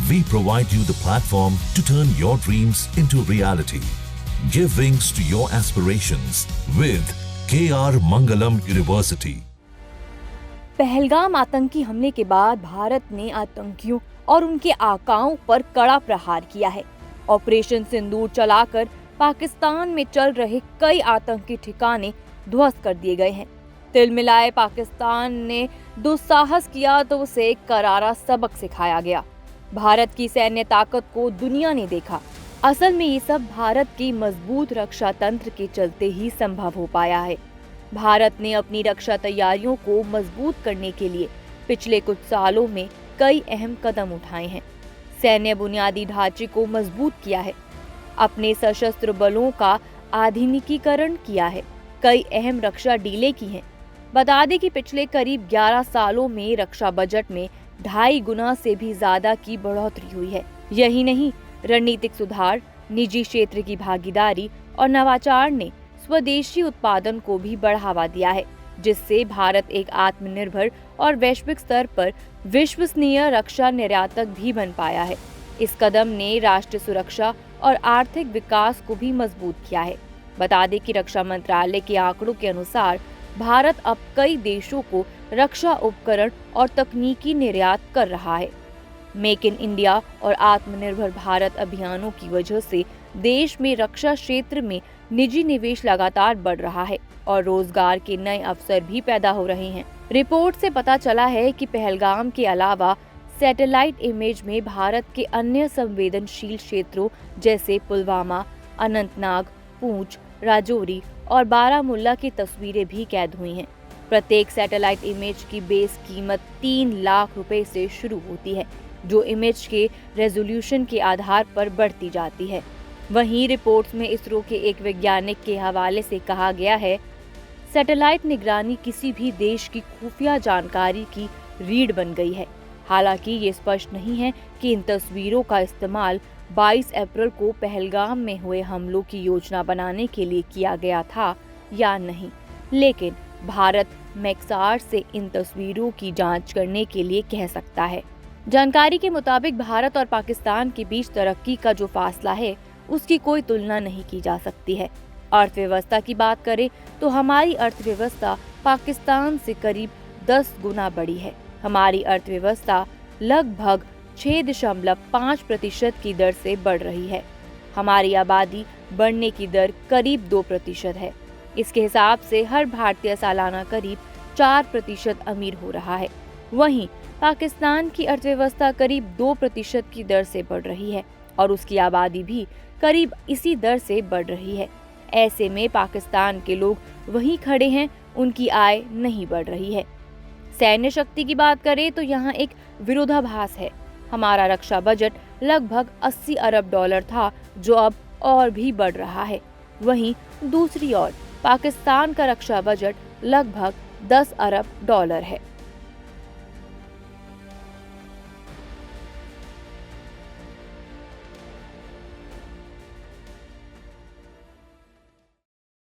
We provide you the platform to turn your dreams into reality. Give wings to your aspirations with KR Mangalam University. Pahalgam आतंकी हमले के बाद भारत ने आतंकियों और उनके आकाओं पर कड़ा प्रहार किया है। ऑपरेशन सिंदूर चलाकर पाकिस्तान में चल रहे कई आतंकी ठिकाने ध्वस्त कर दिए गए हैं। तिलमिलाए पाकिस्तान ने दुस्साहस किया तो उसे करारा सबक सिखाया गया। भारत की सैन्य ताकत को दुनिया ने देखा। असल में ये सब भारत की मजबूत रक्षा तंत्र के चलते ही संभव हो पाया है। भारत ने अपनी रक्षा तैयारियों को मजबूत करने के लिए पिछले कुछ सालों में कई अहम कदम उठाए हैं। सैन्य बुनियादी ढांचे को मजबूत किया है, अपने सशस्त्र बलों का आधुनिकीकरण किया है, कई अहम रक्षा डीलें की हैं। बता दें कि पिछले करीब 11 सालों में रक्षा बजट में 2.5 गुना से भी ज्यादा की बढ़ोतरी हुई है। यही नहीं, रणनीतिक सुधार, निजी क्षेत्र की भागीदारी और नवाचार ने स्वदेशी उत्पादन को भी बढ़ावा दिया है, जिससे भारत एक आत्मनिर्भर और वैश्विक स्तर पर विश्वसनीय रक्षा निर्यातक भी बन पाया है। इस कदम ने राष्ट्रीय सुरक्षा और आर्थिक विकास को भी मजबूत किया है। बता दें कि रक्षा मंत्रालय के आंकड़ों के अनुसार भारत अब कई देशों को रक्षा उपकरण और तकनीकी निर्यात कर रहा है। मेक इन इंडिया और आत्मनिर्भर भारत अभियानों की वजह से देश में रक्षा क्षेत्र में निजी निवेश लगातार बढ़ रहा है और रोजगार के नए अवसर भी पैदा हो रहे हैं। रिपोर्ट से पता चला है कि पहलगाम के अलावा सैटेलाइट इमेज में भारत के अन्य संवेदनशील क्षेत्रों जैसे पुलवामा, अनंतनाग, पूंछ, राजौरी और बारामुल्ला की तस्वीरें भी कैद हुई हैं। प्रत्येक सैटेलाइट इमेज की बेस कीमत 3 लाख रुपए से शुरू होती है, जो इमेज के रेजोल्यूशन के आधार पर बढ़ती जाती है। वहीं रिपोर्ट्स में इसरो के एक वैज्ञानिक के हवाले से कहा गया है, सैटेलाइट निगरानी किसी भी देश की खुफिया जानकारी की रीढ़ बन गई है। हालांकि ये स्पष्ट नहीं है कि इन तस्वीरों का इस्तेमाल 22 अप्रैल को पहलगाम में हुए हमलों की योजना बनाने के लिए किया गया था या नहीं, लेकिन भारत मैक्सार से इन तस्वीरों की जांच करने के लिए कह सकता है। जानकारी के मुताबिक भारत और पाकिस्तान के बीच तरक्की का जो फासला है, उसकी कोई तुलना नहीं की जा सकती है। अर्थव्यवस्था की बात करें तो हमारी अर्थव्यवस्था पाकिस्तान से करीब 10 गुना बड़ी है। हमारी अर्थव्यवस्था लगभग 6.5% की दर से बढ़ रही है। हमारी आबादी बढ़ने की दर करीब 2% है। इसके हिसाब से हर भारतीय सालाना करीब 4% अमीर हो रहा है। वहीं पाकिस्तान की अर्थव्यवस्था करीब 2% की दर से बढ़ रही है और उसकी आबादी भी करीब इसी दर से बढ़ रही है। ऐसे में पाकिस्तान के लोग वहीं खड़े हैं, उनकी आय नहीं बढ़ रही है। सैन्य शक्ति की बात करें तो यहाँ एक विरोधाभास है। हमारा रक्षा बजट लगभग 80 अरब डॉलर था, जो अब और भी बढ़ रहा है। वहीं दूसरी ओर पाकिस्तान का रक्षा बजट लगभग 10 अरब डॉलर है।